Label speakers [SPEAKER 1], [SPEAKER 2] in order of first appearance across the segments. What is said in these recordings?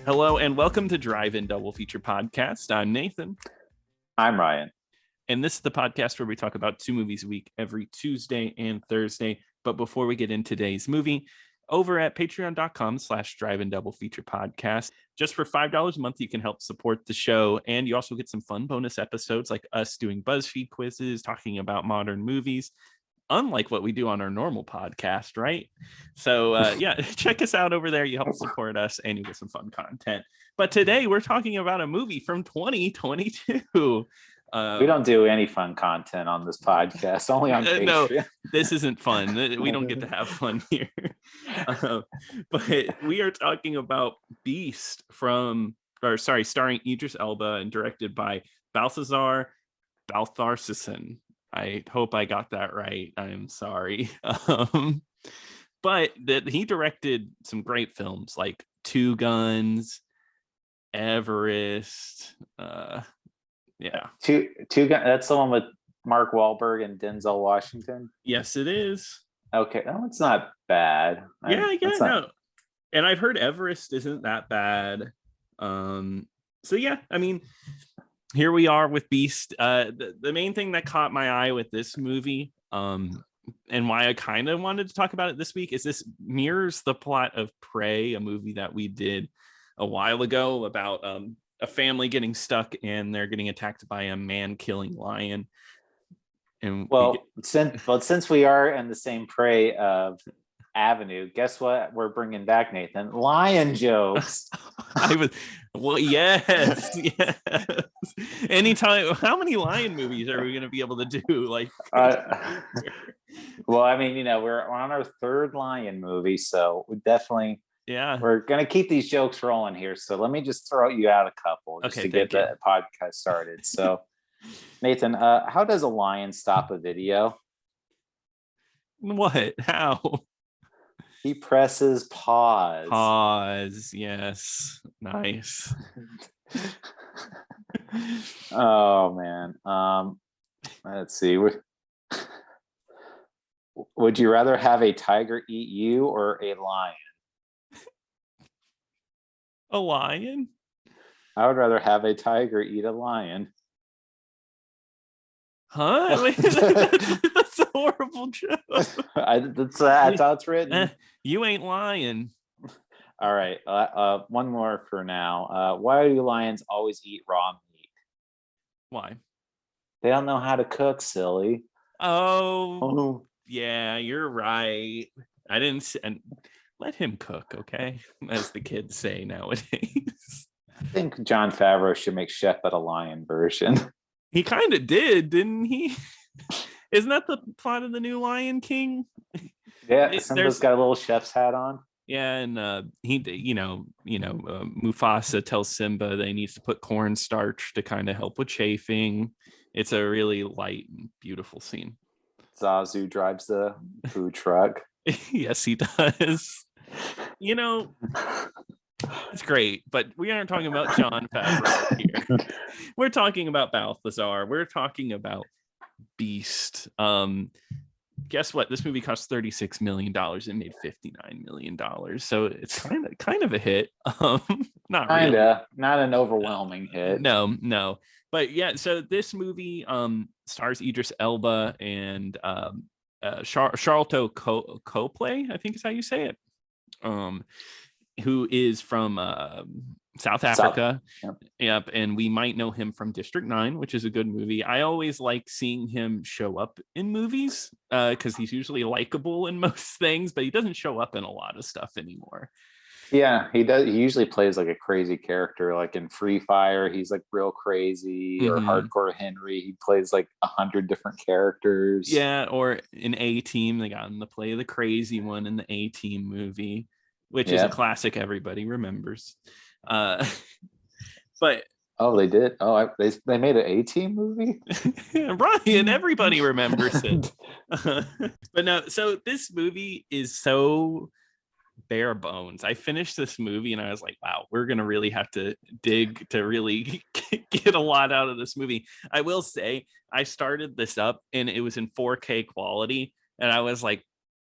[SPEAKER 1] Hello and welcome to Drive-In Double Feature Podcast. I'm Nathan.
[SPEAKER 2] I'm Ryan.
[SPEAKER 1] And this is the podcast where we talk about 2 movies a week every Tuesday and Thursday. But before we get into today's movie, over at patreon.com/driveindoublefeaturepodcast, just for $5 a month, you can help support the show. And you also get some fun bonus episodes like us doing BuzzFeed quizzes, talking about modern movies, unlike what we do on our normal podcast, right? So check us out over there. You help support us and you get some fun content. But today we're talking about a movie from 2022.
[SPEAKER 2] We don't do any fun content on this podcast, only on Patreon.
[SPEAKER 1] No, this isn't fun. We don't get to have fun here. But we are talking about Beast starring Idris Elba and directed by Baltasar Kormákur. I hope I got that right. I'm sorry. But that he directed some great films like Two Guns, Everest.
[SPEAKER 2] Two Guns. That's the one with Mark Wahlberg and Denzel Washington.
[SPEAKER 1] Yes, it is.
[SPEAKER 2] Okay, no, it's not bad.
[SPEAKER 1] No. And I've heard Everest isn't that bad. Here we are with Beast. The main thing that caught my eye with this movie, and why I kind of wanted to talk about it this week, is this mirrors the plot of Prey, a movie that we did a while ago about a family getting stuck and they're getting attacked by a man-killing lion. And
[SPEAKER 2] since we are in the same Prey avenue, guess what we're bringing back, Nathan? Lion jokes.
[SPEAKER 1] Yes. Anytime. How many lion movies are we going to be able to do? We're
[SPEAKER 2] on our 3rd lion movie, so we definitely we're going to keep these jokes rolling here. So let me just throw you out a couple to get the podcast started. So Nathan, how does a lion stop a video?
[SPEAKER 1] What? How?
[SPEAKER 2] He presses pause.
[SPEAKER 1] Pause. Yes. Nice.
[SPEAKER 2] Oh man. Let's see. Would you rather have a tiger eat you or a lion?
[SPEAKER 1] A lion?
[SPEAKER 2] I would rather have a tiger eat a lion.
[SPEAKER 1] Huh? That's a horrible joke.
[SPEAKER 2] That's how it's written.
[SPEAKER 1] You ain't lying.
[SPEAKER 2] All right. One more for now. Why do lions always eat raw meat?
[SPEAKER 1] Why?
[SPEAKER 2] They don't know how to cook, silly.
[SPEAKER 1] Oh. Yeah, you're right. I didn't. And let him cook, okay? As the kids say nowadays.
[SPEAKER 2] I think Jon Favreau should make Chef at a Lion version.
[SPEAKER 1] He kind of did, didn't he? Isn't that the plot of the new Lion King?
[SPEAKER 2] Yeah, Simba's got a little chef's hat on.
[SPEAKER 1] Yeah, and Mufasa tells Simba that he needs to put cornstarch to kind of help with chafing. It's a really light and beautiful scene.
[SPEAKER 2] Zazu drives the food truck.
[SPEAKER 1] Yes, he does. It's great, but we aren't talking about Jon Favreau here. We're talking about Balthazar. We're talking about Beast. Guess what? This movie cost $36 million and made $59 million. So it's kind of a hit. Not an overwhelming hit. No. But yeah, so this movie stars Idris Elba and Charlton Copley, I think is how you say it. Who is from South Africa. Yep. And we might know him from District 9, which is a good movie. I always like seeing him show up in movies because he's usually likable in most things, but he doesn't show up in a lot of stuff anymore.
[SPEAKER 2] Yeah, he does. He usually plays like a crazy character, like in Free Fire, he's like real crazy, or Hardcore Henry, he plays like 100 different characters.
[SPEAKER 1] Yeah, or in A-Team, they got him to play the crazy one in the A-Team movie, which is a classic everybody remembers. But
[SPEAKER 2] they did. They made an A-Team movie.
[SPEAKER 1] Ryan, everybody remembers it. But no, so this movie is so bare bones. I finished this movie and I was like, wow, we're gonna really have to dig to really get a lot out of this movie. I will say I started this up and it was in 4K quality and I was like,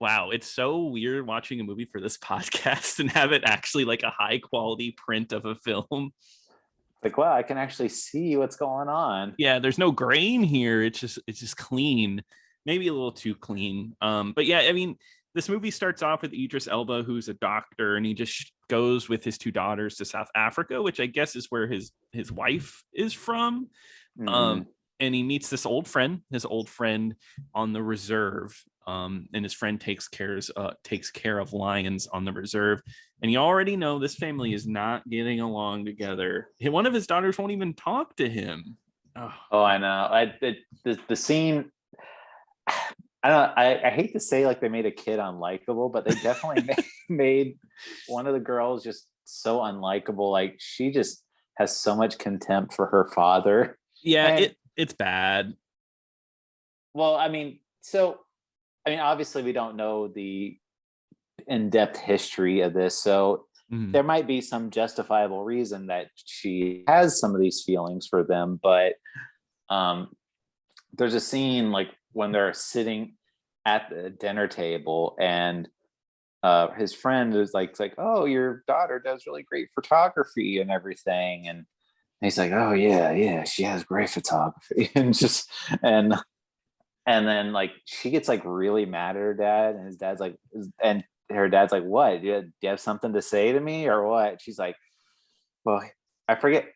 [SPEAKER 1] wow, it's so weird watching a movie for this podcast and have it actually like a high quality print of a film.
[SPEAKER 2] Like, wow, I can actually see what's going on.
[SPEAKER 1] Yeah, there's no grain here. It's just clean, maybe a little too clean. But yeah, I mean, this movie starts off with Idris Elba, who's a doctor, and he just goes with his two daughters to South Africa, which I guess is where his wife is from. And he meets his old friend on the reserve. And his friend takes care of lions on the reserve. And you already know this family is not getting along together. One of his daughters won't even talk to him.
[SPEAKER 2] Oh, I know. The scene. I hate to say like they made a kid unlikable, but they definitely made one of the girls just so unlikable. Like she just has so much contempt for her father.
[SPEAKER 1] Yeah, it's bad.
[SPEAKER 2] Well, I mean, obviously we don't know the in-depth history of this, so there might be some justifiable reason that she has some of these feelings for them, but there's a scene like when they're sitting at the dinner table and his friend is like, oh, your daughter does really great photography and everything, and he's like, oh yeah, she has great photography, and then like she gets like really mad at her dad, and his dad's like, and her dad's like, what? Do you have something to say to me or what? She's like, well, I forget.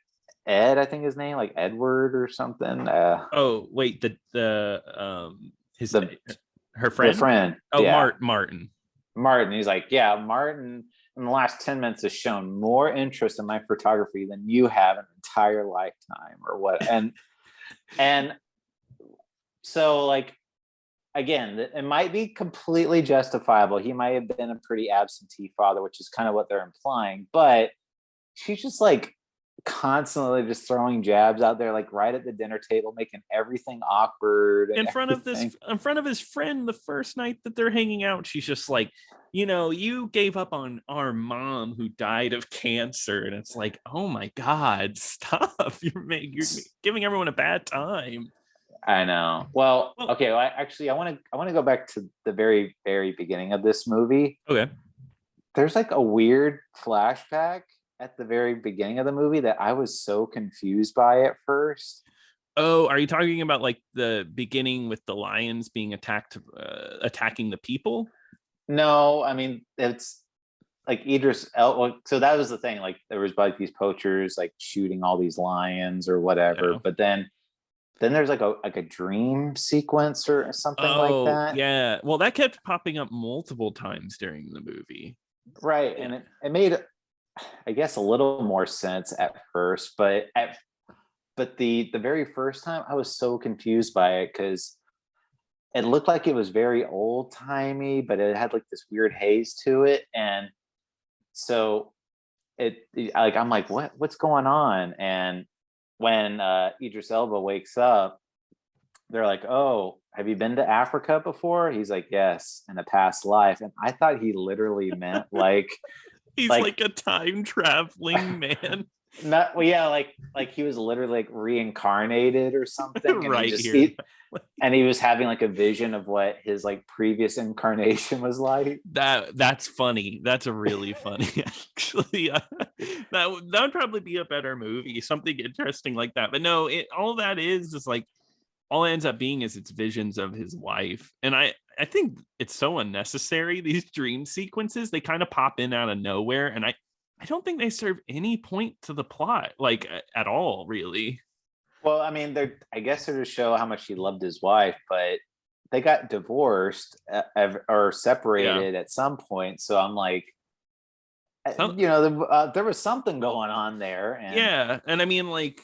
[SPEAKER 2] Ed, I think his name, like Edward or something.
[SPEAKER 1] Oh wait, her friend.
[SPEAKER 2] The friend.
[SPEAKER 1] Oh,
[SPEAKER 2] yeah.
[SPEAKER 1] Martin.
[SPEAKER 2] He's like, yeah, Martin in the last 10 minutes has shown more interest in my photography than you have an entire lifetime or what. And so like, again, it might be completely justifiable. He might have been a pretty absentee father, which is kind of what they're implying, but she's just like constantly just throwing jabs out there, like right at the dinner table, making everything awkward
[SPEAKER 1] in front of his friend the first night that they're hanging out. She's just like, you gave up on our mom who died of cancer, and it's like, oh my god, stop. You're giving everyone a bad time.
[SPEAKER 2] I know. Well, okay. Well, I want to go back to the very, very beginning of this movie.
[SPEAKER 1] Okay.
[SPEAKER 2] There's like a weird flashback at the very beginning of the movie that I was so confused by at first.
[SPEAKER 1] Oh, are you talking about like the beginning with the lions being attacking the people?
[SPEAKER 2] No, I mean, it's like Idris Elba. So that was the thing. Like there was like these poachers like shooting all these lions or whatever. Yeah. But then there's like a dream sequence or something like that.
[SPEAKER 1] Yeah. Well, that kept popping up multiple times during the movie.
[SPEAKER 2] Right. Yeah. And it made, I guess, a little more sense at first, but the very first time I was so confused by it because it looked like it was very old timey, but it had like this weird haze to it. And so I'm like, what's going on? And when Idris Elba wakes up, they're like, oh, have you been to Africa before? He's like, yes, in a past life. And I thought he literally meant like
[SPEAKER 1] he's like a time traveling man.
[SPEAKER 2] Not, well, yeah, like he was literally like reincarnated or something, and
[SPEAKER 1] right here.
[SPEAKER 2] And he was having like a vision of what his like previous incarnation was like.
[SPEAKER 1] That's funny. That's a really funny, actually. That would probably be a better movie, something interesting like that. But no, all that is like all it ends up being is it's visions of his wife, and I think it's so unnecessary. These dream sequences, they kind of pop in out of nowhere, and I don't think they serve any point to the plot, like at all, really.
[SPEAKER 2] Well, I mean, I guess they're to show how much he loved his wife, but they got divorced or separated at some point. So I'm like, there was something going on there.
[SPEAKER 1] And I mean, like,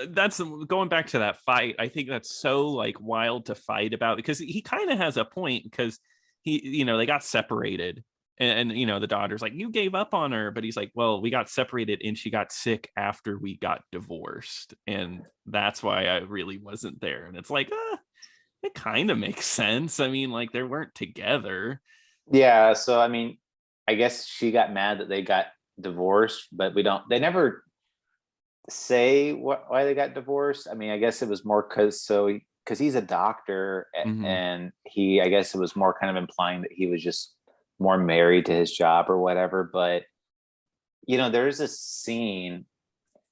[SPEAKER 1] that's going back to that fight. I think that's so like wild to fight about because he kind of has a point because they got separated. And the daughter's like, you gave up on her, but he's like, well, we got separated and she got sick after we got divorced, and that's why I really wasn't there. And it's like, it kind of makes sense. I mean, like they weren't together.
[SPEAKER 2] Yeah, so I mean, I guess she got mad that they got divorced, but they never say why they got divorced. I mean, I guess it was more because so because he's a doctor, and I guess it was more kind of implying that he was just more married to his job or whatever. But there's a scene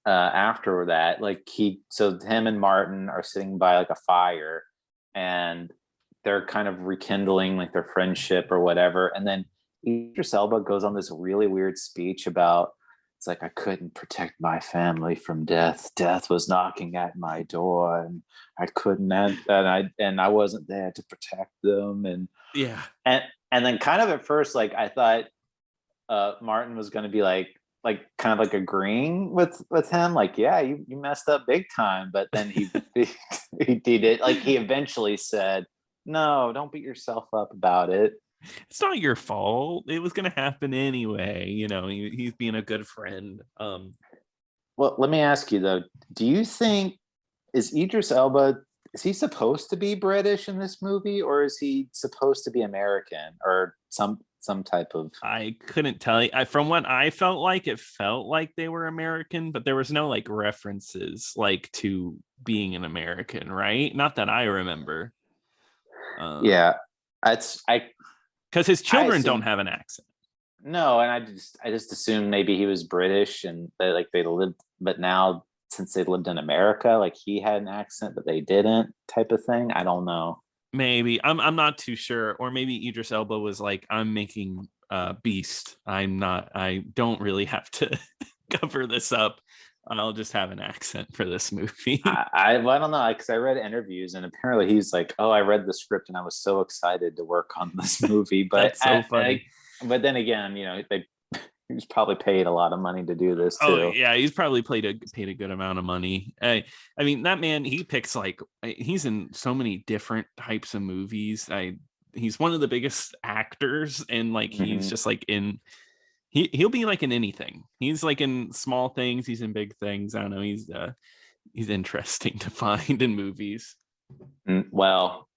[SPEAKER 2] after that, like him and Martin are sitting by like a fire, and they're kind of rekindling like their friendship or whatever. And then Idris Elba goes on this really weird speech about, it's like, I couldn't protect my family from death. Death was knocking at my door, and I couldn't, and I wasn't there to protect them. And and then kind of at first, like I thought Martin was going to be like kind of like agreeing with him, like, yeah, you messed up big time. But then he did, like, he eventually said, no, don't beat yourself up about it.
[SPEAKER 1] It's not your fault. It was going to happen anyway. He's being a good friend.
[SPEAKER 2] Well, let me ask you though, do you think, is Idris Elba, is he supposed to be British in this movie, or is he supposed to be American, or some type of?
[SPEAKER 1] I couldn't tell you. From what I felt like, it felt like they were American, but there was no like references like to being an American, right? Not that I remember.
[SPEAKER 2] Yeah,
[SPEAKER 1] because his children don't have an accent.
[SPEAKER 2] No, and I just assumed maybe he was British, and they lived, but now since they lived in America, like he had an accent but they didn't, type of thing. I don't know.
[SPEAKER 1] Maybe I'm not too sure, or maybe Idris Elba was like, I'm making Beast. I don't really have to cover this up. I'll just have an accent for this movie.
[SPEAKER 2] I don't know, because I read interviews, and apparently he's like, oh, I read the script and I was so excited to work on this movie. But
[SPEAKER 1] that's so funny.
[SPEAKER 2] But then again, he was probably paid a lot of money to do this too.
[SPEAKER 1] Oh yeah, he's probably paid a good amount of money. I mean, that man, he picks he's in so many different types of movies. He's one of the biggest actors, and like he's just like in. He'll be like in anything. He's like in small things. He's in big things. I don't know. He's interesting to find in movies.
[SPEAKER 2] Well,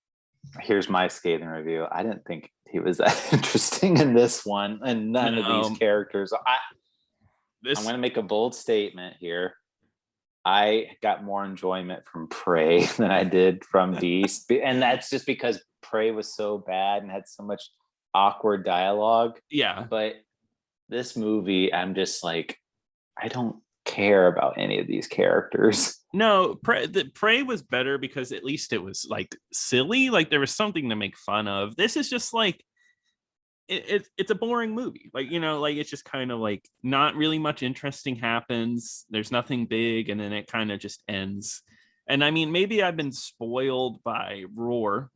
[SPEAKER 2] here's my scathing review. I didn't think he was that interesting in this one, and none of these characters. I'm going to make a bold statement here. I got more enjoyment from Prey than I did from Beast, and that's just because Prey was so bad and had so much awkward dialogue.
[SPEAKER 1] Yeah,
[SPEAKER 2] but this movie, I'm just like, I don't care about any of these characters.
[SPEAKER 1] No, Prey was better because at least it was like silly, like there was something to make fun of. This is just like it's a boring movie, like like it's just kind of like not really much interesting happens. There's nothing big, and then it kind of just ends. And I mean, maybe I've been spoiled by Roar,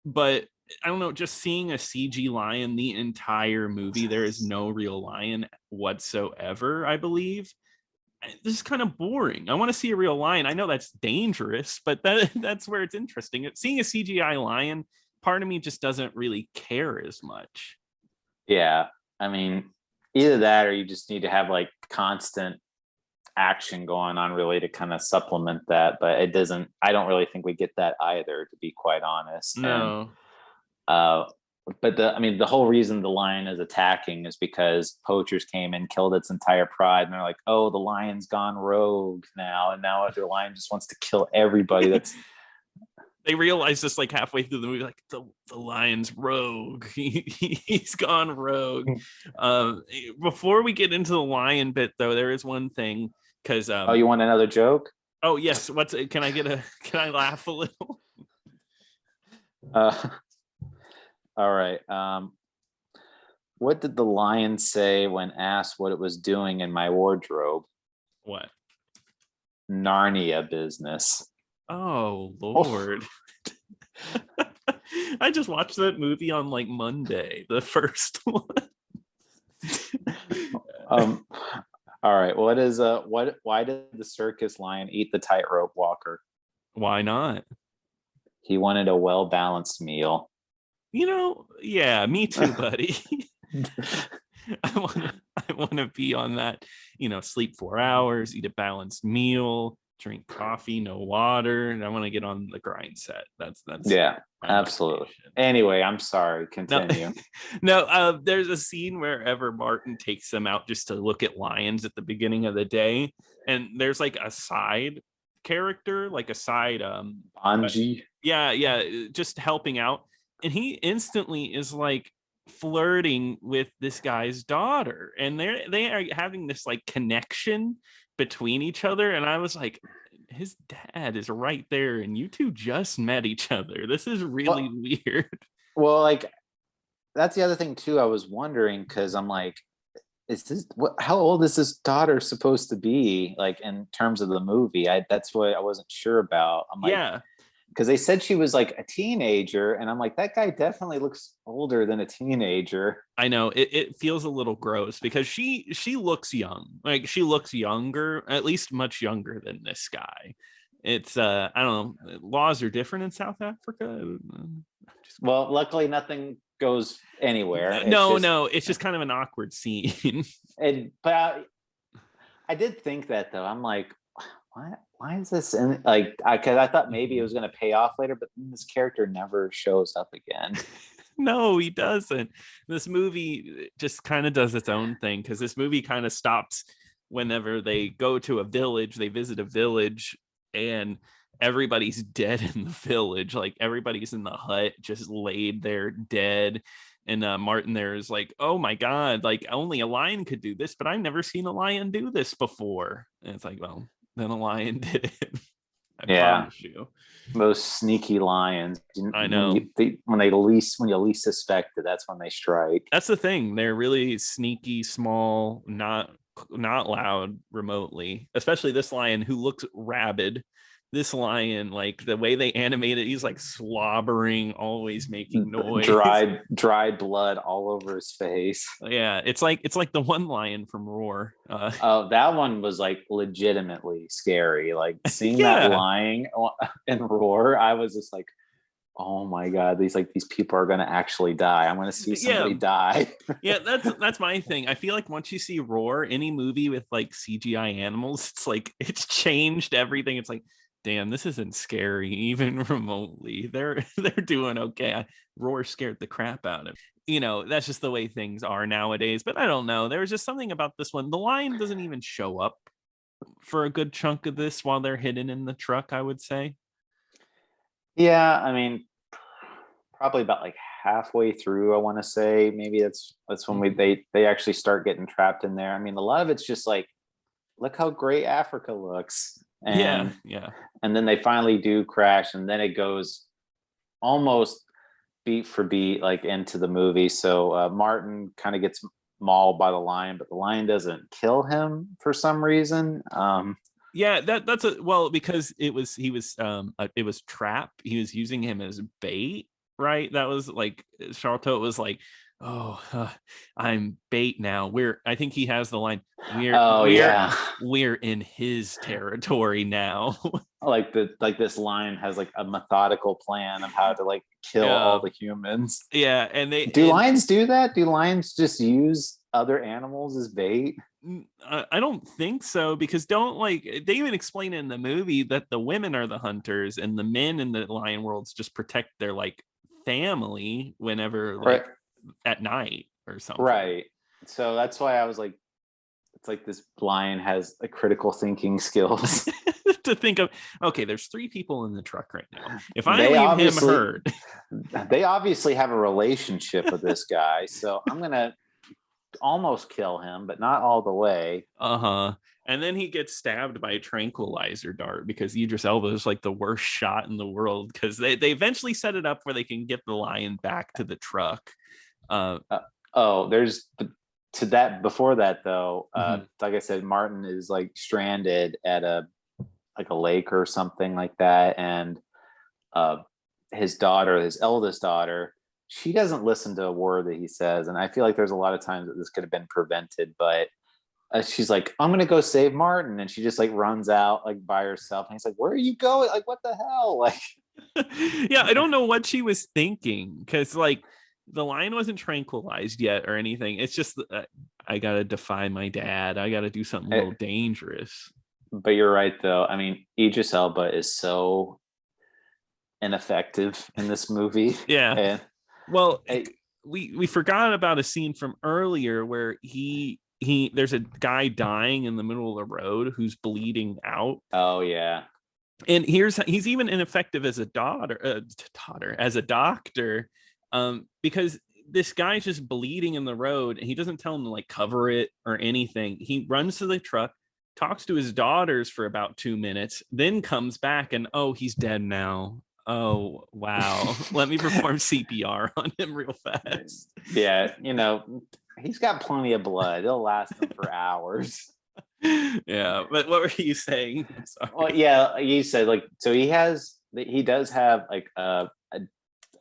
[SPEAKER 1] but I don't know, just seeing a CG lion the entire movie, there is no real lion whatsoever, I believe. This is kind of boring. I want to see a real lion. I know that's dangerous, but that's where it's interesting. Seeing a CGI lion, part of me just doesn't really care as much.
[SPEAKER 2] Yeah, I mean, either that or you just need to have like constant action going on really to kind of supplement that, but I don't really think we get that either, to be quite honest.
[SPEAKER 1] No.
[SPEAKER 2] But the whole reason the lion is attacking is because poachers came and killed its entire pride, and they're like, oh, the lion's gone rogue now, and now the lion just wants to kill everybody. That's
[SPEAKER 1] they realize this like halfway through the movie, like the lion's rogue. He's gone rogue. Before we get into the lion bit, though, there is one thing, because
[SPEAKER 2] oh, you want another joke?
[SPEAKER 1] Oh yes, can I laugh a little?
[SPEAKER 2] All right. What did the lion say when asked what it was doing in my wardrobe?
[SPEAKER 1] What?
[SPEAKER 2] Narnia business.
[SPEAKER 1] Oh Lord. I just watched that movie on like Monday, the first one.
[SPEAKER 2] All right. Why did the circus lion eat the tightrope walker?
[SPEAKER 1] Why not?
[SPEAKER 2] He wanted a well-balanced meal.
[SPEAKER 1] Yeah, me too, buddy. I want to be on that, sleep 4 hours, eat a balanced meal, drink coffee, no water, and I want to get on the grind set. That's
[SPEAKER 2] yeah, absolutely. Anyway, I'm sorry. Continue.
[SPEAKER 1] No, there's a scene wherever Martin takes them out just to look at lions at the beginning of the day, and there's like a side character, like a side
[SPEAKER 2] Anji.
[SPEAKER 1] Yeah, just helping out, and he instantly is like flirting with this guy's daughter, and they are having this like connection between each other, and I was like, his dad is right there, and you two just met each other. This is really weird.
[SPEAKER 2] Well, like that's the other thing too. I was wondering because I'm like, how old is this daughter supposed to be, like in terms of the movie? That's what I wasn't sure about. I'm like,
[SPEAKER 1] yeah,
[SPEAKER 2] because they said she was like a teenager, and I'm like, that guy definitely looks older than a teenager.
[SPEAKER 1] I know it feels a little gross because she looks young, like she looks younger, at least much younger than this guy. It's I don't know, laws are different in South Africa.
[SPEAKER 2] Well, luckily nothing goes anywhere.
[SPEAKER 1] No, it's just kind of an awkward scene.
[SPEAKER 2] But I did think that though. I'm like, why is this in, like, because I thought maybe it was going to pay off later, but this character never shows up again.
[SPEAKER 1] No, he doesn't. This movie just kind of does its own thing, because this movie kind of stops whenever they go to a village, they visit a village, and everybody's dead in the village. Like everybody's in the hut, just laid there dead. And Martin there is like, oh my God, like only a lion could do this, but I've never seen a lion do this before. And it's like, well, then a lion did it. I promise you.
[SPEAKER 2] Those sneaky lions.
[SPEAKER 1] I know.
[SPEAKER 2] When you least suspect it, that's when they strike.
[SPEAKER 1] That's the thing. They're really sneaky, small, not loud remotely. Especially this lion who looks rabid. This lion, like the way they animate it, he's like slobbering, always making noise.
[SPEAKER 2] Dried blood all over his face.
[SPEAKER 1] Yeah, it's like the one lion from Roar.
[SPEAKER 2] That one was like legitimately scary. Like seeing that lion in Roar, I was just like, oh my God, these people are gonna actually die. I'm gonna see somebody die.
[SPEAKER 1] Yeah, that's my thing. I feel like once you see Roar, any movie with like CGI animals, it's like it's changed everything. It's like, damn, this isn't scary even remotely. They're doing okay. Roar scared the crap out of that's just the way things are nowadays. But I don't know, there was just something about this one. The lion doesn't even show up for a good chunk of this while they're hidden in the truck, I would say.
[SPEAKER 2] Yeah, I mean, probably about like halfway through, I want to say. Maybe that's when they actually start getting trapped in there. I mean, a lot of it's just like, look how great Africa looks. And and then they finally do crash, and then it goes almost beat for beat like into the movie. So Martin kind of gets mauled by the lion, but the lion doesn't kill him for some reason.
[SPEAKER 1] Because it was trap. He was using him as bait, right? That was like Charlton was like, I'm bait now. I think he has the line, we're in his territory now.
[SPEAKER 2] like this lion has like a methodical plan of how to like kill all the humans.
[SPEAKER 1] Yeah, and
[SPEAKER 2] lions do that? Do lions just use other animals as bait?
[SPEAKER 1] I don't think so, because they even explain in the movie that the women are the hunters and the men in the lion worlds just protect their like family whenever like at night or something.
[SPEAKER 2] Right. So that's why I was like, it's like this lion has a critical thinking skills
[SPEAKER 1] to think of, okay, there's 3 people in the truck right now. If I leave him hurt,
[SPEAKER 2] they obviously have a relationship with this guy. So I'm going to almost kill him, but not all the way.
[SPEAKER 1] And then he gets stabbed by a tranquilizer dart, because Idris Elba is like the worst shot in the world, because they eventually set it up where they can get the lion back to the truck.
[SPEAKER 2] There's to that. Before that though, like I said, Martin is like stranded at a lake or something like that, and his eldest daughter, she doesn't listen to a word that he says, and I feel like there's a lot of times that this could have been prevented, but she's like, I'm gonna go save Martin, and she just like runs out like by herself, and he's like, where are you going? Like, what the hell? Like,
[SPEAKER 1] yeah, I don't know what she was thinking, because like the lion wasn't tranquilized yet or anything. It's just I gotta defy my dad. I gotta do something a little dangerous.
[SPEAKER 2] But you're right though. I mean, Idris Elba is so ineffective in this movie.
[SPEAKER 1] Yeah. We forgot about a scene from earlier where there's a guy dying in the middle of the road who's bleeding out.
[SPEAKER 2] Oh yeah.
[SPEAKER 1] And he's even ineffective as a as a doctor, because this guy's just bleeding in the road and he doesn't tell him to like cover it or anything. He runs to the truck, talks to his daughters for about 2 minutes, then comes back and, oh, he's dead now. Oh, wow. Let me perform CPR on him real fast.
[SPEAKER 2] Yeah, he's got plenty of blood. It'll last him for hours.
[SPEAKER 1] Yeah, but what were you saying? I'm sorry.
[SPEAKER 2] Well, yeah, you said like, so he does have like a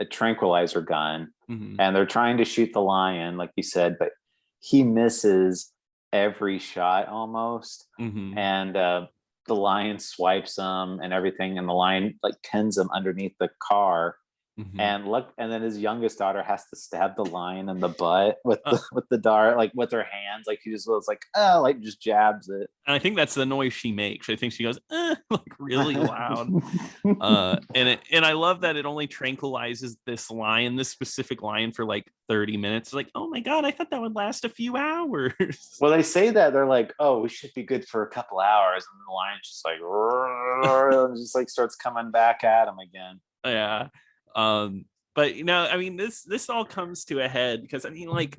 [SPEAKER 2] tranquilizer gun, and they're trying to shoot the lion, like you said, but he misses every shot almost, and the lion swipes him and everything, and the lion like pins him underneath the car. And then his youngest daughter has to stab the lion in the butt with the dart, like with her hands, like she just was like, oh, like just jabs it.
[SPEAKER 1] And I think that's the noise she makes. I think she goes like really loud. And I love that it only tranquilizes this specific lion for like 30 minutes. Like, oh my god, I thought that would last a few hours.
[SPEAKER 2] Well, they say that they're like, oh, we should be good for a couple hours, and the lion's just like and just like starts coming back at him again.
[SPEAKER 1] Yeah. But I mean, this all comes to a head because I mean, like,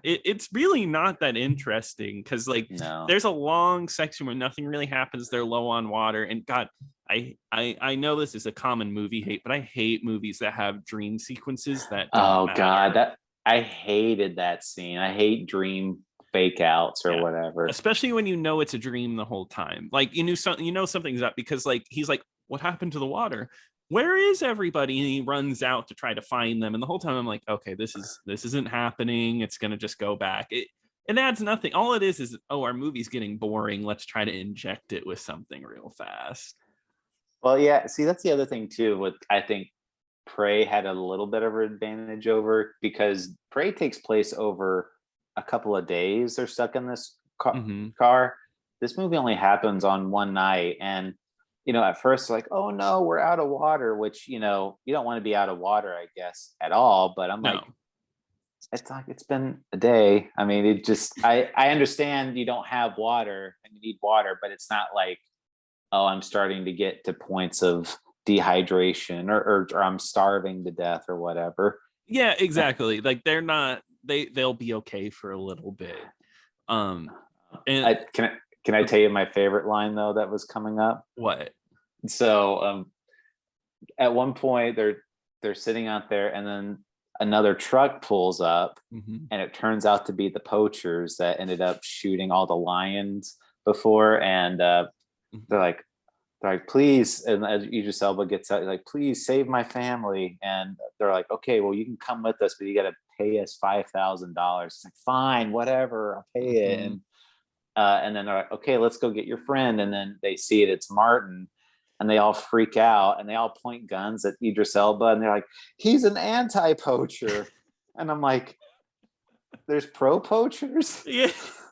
[SPEAKER 1] it's really not that interesting because like there's a long section where nothing really happens. They're low on water, and God, I know this is a common movie hate, but I hate movies that have dream sequences that don't matter.
[SPEAKER 2] God, that I hated that scene. I hate dream fake outs or whatever,
[SPEAKER 1] especially when you know it's a dream the whole time. Like something's up because like he's like, what happened to the water? Where is everybody? And he runs out to try to find them. And the whole time I'm like, okay, this isn't happening. It's going to just go back. It adds nothing. All it is, oh, our movie's getting boring. Let's try to inject it with something real fast.
[SPEAKER 2] Well, yeah. See, that's the other thing too. I think Prey had a little bit of an advantage over, because Prey takes place over a couple of days. They're stuck in this car. This movie only happens on one night. And at first, like, oh no, we're out of water, which, you don't want to be out of water, I guess, at all. But I'm like, it's been a day. I mean, it just, I understand you don't have water and you need water, but it's not like, oh, I'm starting to get to points of dehydration or I'm starving to death or whatever.
[SPEAKER 1] Yeah, exactly. Like they'll be okay for a little bit. And
[SPEAKER 2] can I tell you my favorite line though that was coming up?
[SPEAKER 1] What?
[SPEAKER 2] So at one point they're sitting out there, and then another truck pulls up, and it turns out to be the poachers that ended up shooting all the lions before, and they're like, please, and as Idris Elba gets out, like, please save my family, and they're like, okay, well, you can come with us, but you got to pay us $5,000. It's like, fine, whatever, I'll pay it. And then they're like, okay, let's go get your friend. And then they see it's Martin, and they all freak out and they all point guns at Idris Elba, and they're like, he's an anti-poacher. And I'm like, there's pro poachers?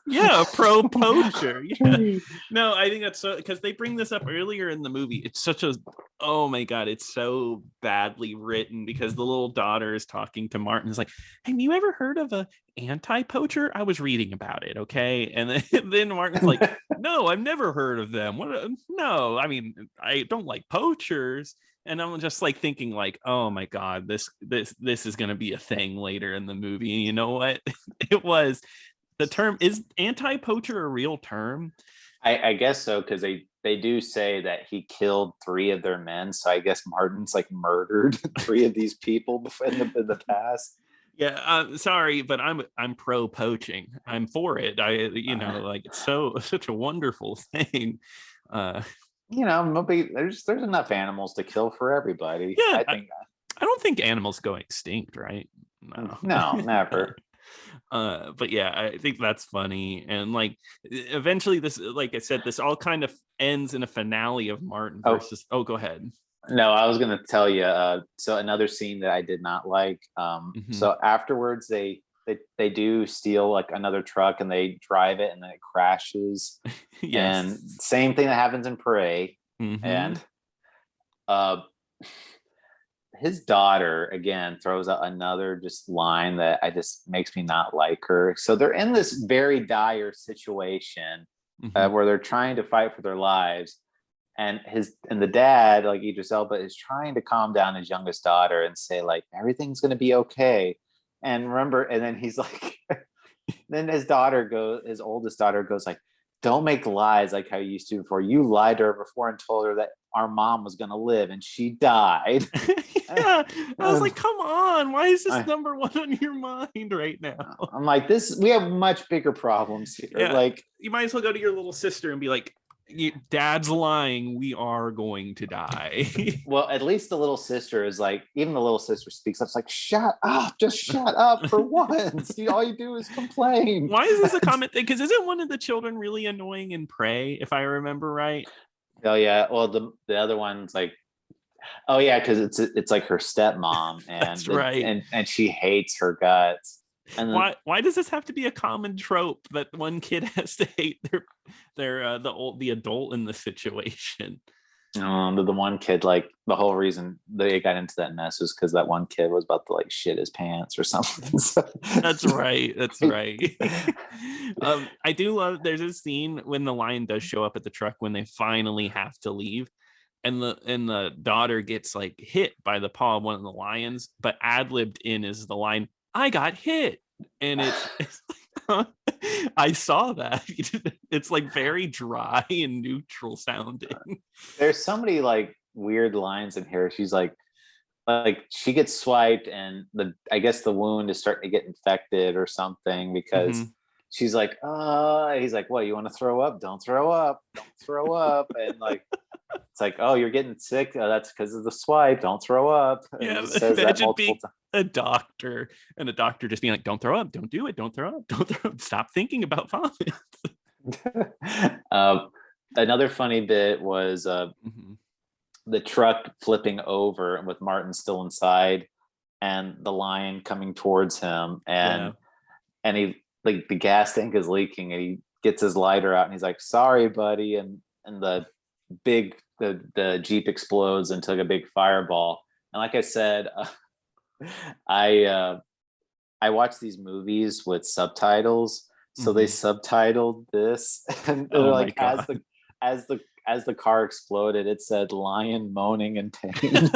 [SPEAKER 1] Yeah, pro poacher. Yeah. No, I think that's so, because they bring this up earlier in the movie. It's such a, oh my god, it's so badly written, because the little daughter is talking to Martin, is like, have you ever heard of a anti-poacher? I was reading about it, okay? And then Martin's like, no, I've never heard of them. No, I mean, I don't like poachers. And I'm just like thinking like, oh my god, this is going to be a thing later in the movie. And you know what? It was. The term, is anti-poacher a real term?
[SPEAKER 2] I guess so, because they do say that he killed 3 of their men. So I guess Martin's like murdered 3 of these people in the past.
[SPEAKER 1] Yeah, sorry, but I'm pro poaching. I'm for it. Like, it's such a wonderful thing.
[SPEAKER 2] There's enough animals to kill for everybody.
[SPEAKER 1] Yeah, I don't think animals go extinct, right?
[SPEAKER 2] No, never.
[SPEAKER 1] But yeah, I think that's funny. And like, eventually this, like I said, this all kind of ends in a finale of Martin versus, go ahead.
[SPEAKER 2] No, I was going to tell you, so another scene that I did not like. So afterwards they do steal like another truck, and they drive it, and then it crashes. Yes. And same thing that happens in Prey. And his daughter again throws out another just line that just makes me not like her. So they're in this very dire situation where they're trying to fight for their lives, and the dad, like Idris Elba, is trying to calm down his youngest daughter and say like everything's going to be okay. And remember, and then he's like, then his oldest daughter goes like, don't make lies like how you used to before. You lied to her before and told her that our mom was going to live and she died.
[SPEAKER 1] Yeah, I was like, come on, why is this number one on your mind right now?
[SPEAKER 2] I'm like, we have much bigger problems here. Yeah, like,
[SPEAKER 1] you might as well go to your little sister and be like, Dad's lying, we are going to die.
[SPEAKER 2] Well, at least the little sister is like, even the little sister speaks up. It's like, shut up, just shut up for once. All you do is complain.
[SPEAKER 1] Why is this a common thing? Because isn't one of the children really annoying in Prey, if I remember right?
[SPEAKER 2] Oh yeah, well the other one's like, oh yeah, because it's like her stepmom, and
[SPEAKER 1] that's right,
[SPEAKER 2] and she hates her guts.
[SPEAKER 1] And then, why does this have to be a common trope that one kid has to hate the adult in the situation?
[SPEAKER 2] The one kid, like the whole reason they got into that mess was because that one kid was about to like shit his pants or something.
[SPEAKER 1] That's right. I do love. There's a scene when the lion does show up at the truck when they finally have to leave. And the daughter gets like hit by the paw of one of the lions, but ad-libbed in is the line, I got hit. And it's like, I saw that. It's like very dry and neutral sounding.
[SPEAKER 2] There's so many like weird lines in here. She's like she gets swiped and I guess the wound is starting to get infected or something because she's like, he's like, what, you want to throw up? Don't throw up. And like, it's like, oh, you're getting sick. That's because of the swipe. Don't throw up. And
[SPEAKER 1] yeah, says imagine being a doctor and a doctor just being like, don't throw up. Don't do it. Don't throw up. Don't throw up. Stop thinking about vomit.
[SPEAKER 2] Another funny bit was the truck flipping over with Martin still inside and the lion coming towards him. And he, like, the gas tank is leaking and he gets his lighter out and he's like, sorry, buddy. And the Jeep explodes into like a big fireball. And like I said, I watch these movies with subtitles, so they subtitled this, and they're like, as the car exploded, it said "lion moaning in pain."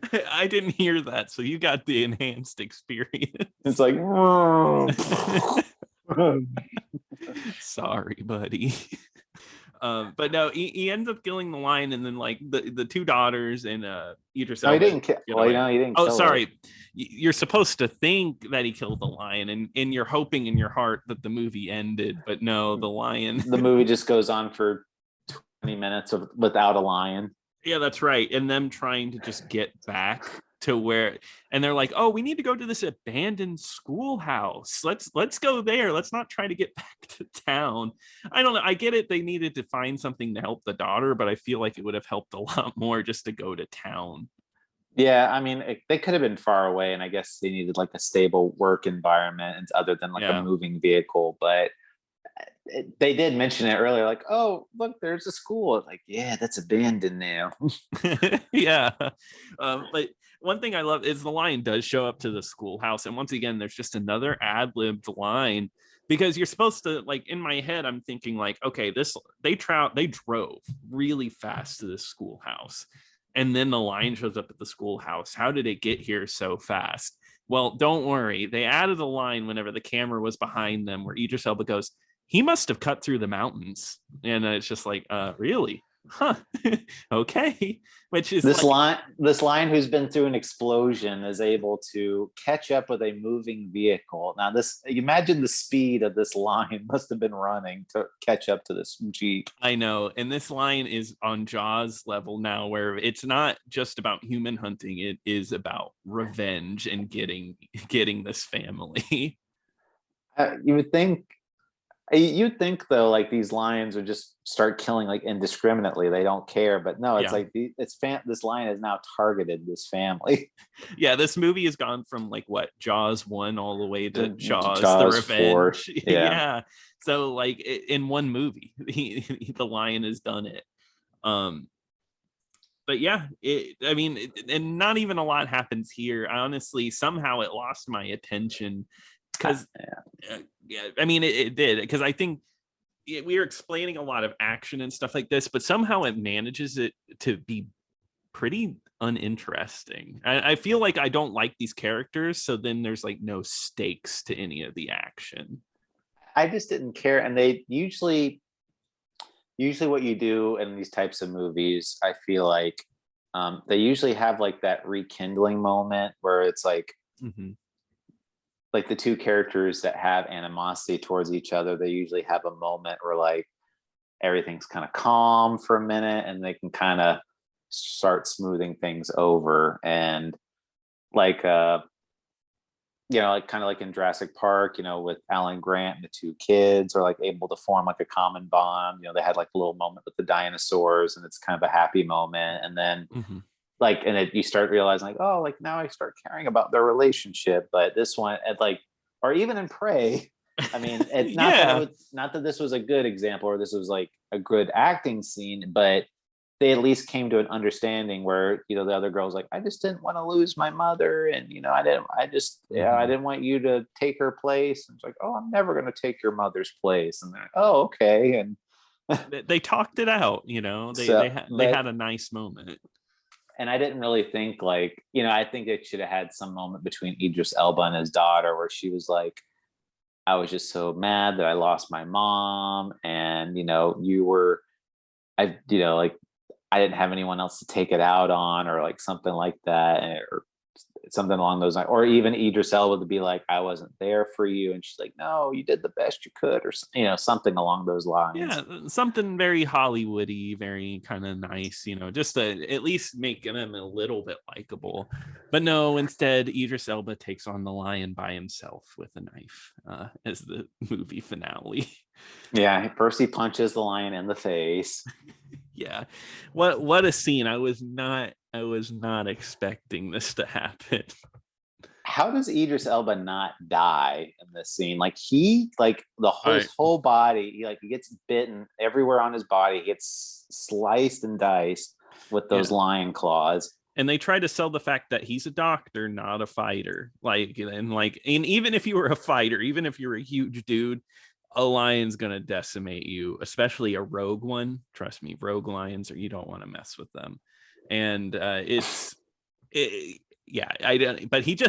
[SPEAKER 1] I didn't hear that, so you got the enhanced experience.
[SPEAKER 2] It's like,
[SPEAKER 1] sorry, buddy. But no, he ends up killing the lion, and then like the two daughters and Idris Elba.
[SPEAKER 2] No, he didn't kill. Well, he didn't.
[SPEAKER 1] Oh, sorry. You're supposed to think that he killed the lion, and you're hoping in your heart that the movie ended, but no, the lion.
[SPEAKER 2] The movie just goes on for 20 minutes without a lion.
[SPEAKER 1] Yeah, that's right. And them trying to just get back to where, and they're like, oh, we need to go to this abandoned schoolhouse. Let's go there. Let's not try to get back to town. I don't know. I get it. They needed to find something to help the daughter, but I feel like it would have helped a lot more just to go to town.
[SPEAKER 2] Yeah, I mean, they could have been far away, and I guess they needed like a stable work environment other than like a moving vehicle. But they did mention it earlier, like, oh, look, there's a school. Like, yeah, that's abandoned now.
[SPEAKER 1] Yeah. But one thing I love is the lion does show up to the schoolhouse. And once again, there's just another ad-libbed line, because you're supposed to, like, in my head, I'm thinking like, okay, they drove really fast to this schoolhouse. And then the lion shows up at the schoolhouse. How did it get here so fast? Well, don't worry. They added a line whenever the camera was behind them where Idris Elba goes, he must have cut through the mountains. And it's just like, really? Huh. Okay. Which is
[SPEAKER 2] this lion who's been through an explosion is able to catch up with a moving vehicle. Now imagine the speed of this lion must have been running to catch up to this Jeep.
[SPEAKER 1] I know. And this lion is on Jaws level now, where it's not just about human hunting, it is about revenge and getting this family.
[SPEAKER 2] You'd think though, like, these lions would just start killing like indiscriminately. They don't care, but no, it's like this lion has now targeted this family.
[SPEAKER 1] Yeah, this movie has gone from like Jaws 1 all the way to Jaws the Revenge.
[SPEAKER 2] 4. Yeah.
[SPEAKER 1] So like in one movie, the lion has done it. But yeah, and not even a lot happens here. Honestly, somehow it lost my attention. Because it did, because I think we are explaining a lot of action and stuff like this, but somehow it manages it to be pretty uninteresting. I feel like I don't like these characters, so then there's like no stakes to any of the action.
[SPEAKER 2] I just didn't care, and they usually what you do in these types of movies, I feel like they usually have like that rekindling moment where it's like like the two characters that have animosity towards each other, they usually have a moment where like everything's kind of calm for a minute and they can kind of start smoothing things over. And like like kind of like in Jurassic Park, with Alan Grant and the two kids are like able to form like a common bond. They had like a little moment with the dinosaurs and it's kind of a happy moment. And then you start realizing like, oh, like now I start caring about their relationship. But this one, or even in Prey, I mean, it's not that this was a good example or this was like a good acting scene, but they at least came to an understanding where, the other girl's like, I just didn't want to lose my mother. And, I didn't want you to take her place. And it's like, oh, I'm never going to take your mother's place. And they're like, oh, okay. And
[SPEAKER 1] they talked it out, they had a nice moment.
[SPEAKER 2] And I didn't really think like, I think it should have had some moment between Idris Elba and his daughter where she was like, I was just so mad that I lost my mom. And, I didn't have anyone else to take it out on, or like something like that, or something along those lines. Or even Idris Elba to be like, I wasn't there for you. And she's like, no, you did the best you could, or, something along those lines.
[SPEAKER 1] Yeah, something very Hollywoody, very kind of nice, just to at least make him a little bit likable. But no, instead, Idris Elba takes on the lion by himself with a knife as the movie finale.
[SPEAKER 2] Yeah, first he punches the lion in the face.
[SPEAKER 1] Yeah, what a scene. I was not expecting this to happen.
[SPEAKER 2] How does Idris Elba not die in this scene? Like he, like his whole body, he gets bitten everywhere on his body. He gets sliced and diced with those lion claws.
[SPEAKER 1] And they try to sell the fact that he's a doctor, not a fighter. And even if you were a fighter, even if you're a huge dude, a lion's gonna decimate you, especially a rogue one. Trust me, rogue lions, or you don't want to mess with them. And I don't. But he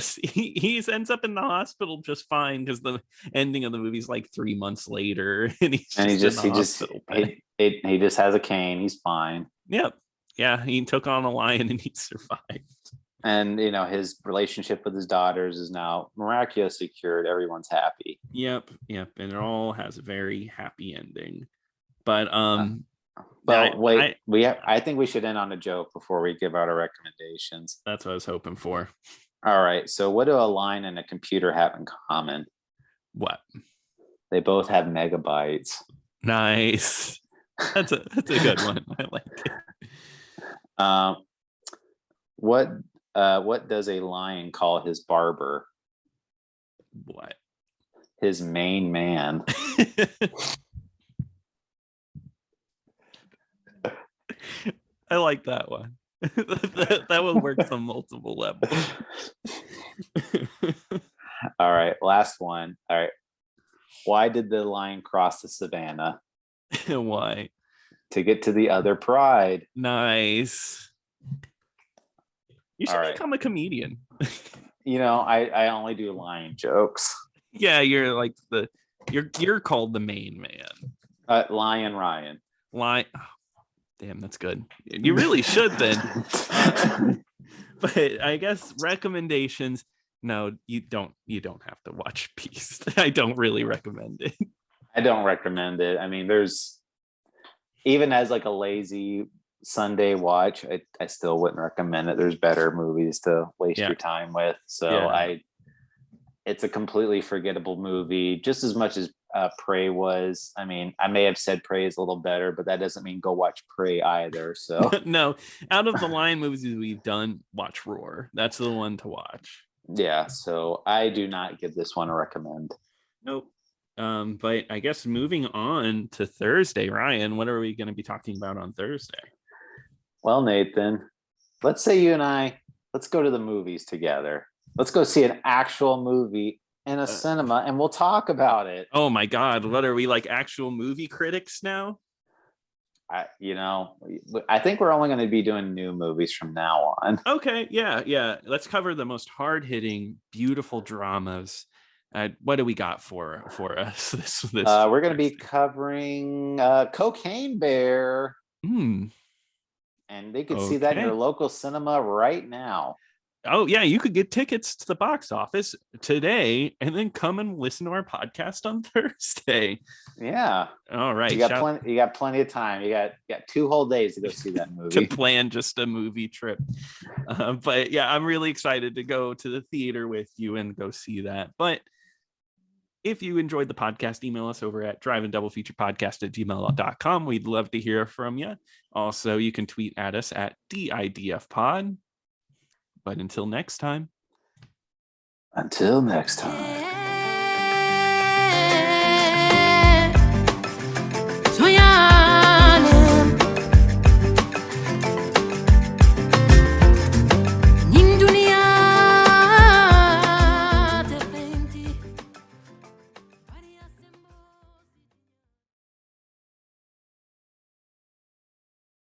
[SPEAKER 1] ends up in the hospital just fine, because the ending of the movie is like 3 months later, and he just
[SPEAKER 2] has a cane. He's fine.
[SPEAKER 1] Yep. Yeah, he took on a lion and he survived.
[SPEAKER 2] And his relationship with his daughters is now miraculously cured. Everyone's happy.
[SPEAKER 1] Yep, and it all has a very happy ending. But
[SPEAKER 2] I think we should end on a joke before we give out our recommendations.
[SPEAKER 1] That's what I was hoping for.
[SPEAKER 2] All right. So what do a lion and a computer have in common?
[SPEAKER 1] What?
[SPEAKER 2] They both have megabytes.
[SPEAKER 1] Nice. That's a good one. I like
[SPEAKER 2] it. What does a lion call his barber?
[SPEAKER 1] What?
[SPEAKER 2] His main man.
[SPEAKER 1] I like that one. that one works on multiple levels.
[SPEAKER 2] All right, last one. All right. Why did the lion cross the savannah?
[SPEAKER 1] Why?
[SPEAKER 2] To get to the other pride.
[SPEAKER 1] Nice. You should become a comedian.
[SPEAKER 2] I only do lion jokes.
[SPEAKER 1] Yeah, you're like you're called the main man.
[SPEAKER 2] Lion Ryan.
[SPEAKER 1] Oh, damn, that's good. You really should then. But I guess recommendations. No, you don't have to watch Beast. I don't really recommend it.
[SPEAKER 2] I don't recommend it. I mean, there's, even as like a lazy Sunday watch, I still wouldn't recommend it. There's better movies to waste your time with. So it's a completely forgettable movie, just as much as Prey was. I mean, I may have said Prey is a little better, but that doesn't mean go watch Prey either. So
[SPEAKER 1] no, out of the lion movies we've done, watch Roar. That's the one to watch.
[SPEAKER 2] Yeah, so I do not give this one a recommend.
[SPEAKER 1] Nope. But I guess moving on to Thursday, Ryan, what are we going to be talking about on Thursday?
[SPEAKER 2] Well, Nathan, let's say you and I, let's go to the movies together. Let's go see an actual movie in a cinema, and we'll talk about it.
[SPEAKER 1] Oh my God, what are we, like actual movie critics now?
[SPEAKER 2] I think we're only going to be doing new movies from now on.
[SPEAKER 1] Okay, yeah. Let's cover the most hard-hitting, beautiful dramas. What do we got for us this
[SPEAKER 2] we're going to be covering Cocaine Bear. And they can see that in your local cinema right now.
[SPEAKER 1] Oh yeah, you could get tickets to the box office today and then come and listen to our podcast on Thursday.
[SPEAKER 2] Yeah.
[SPEAKER 1] All right.
[SPEAKER 2] You got plenty of time. You got 2 whole days to go see that movie.
[SPEAKER 1] To plan just a movie trip. But yeah, I'm really excited to go to the theater with you and go see that. But if you enjoyed the podcast, email us over at driveindoublefeaturepodcast@gmail.com. We'd love to hear from you. Also, you can tweet at us at DIDFpod. But until next time.
[SPEAKER 2] Until next time.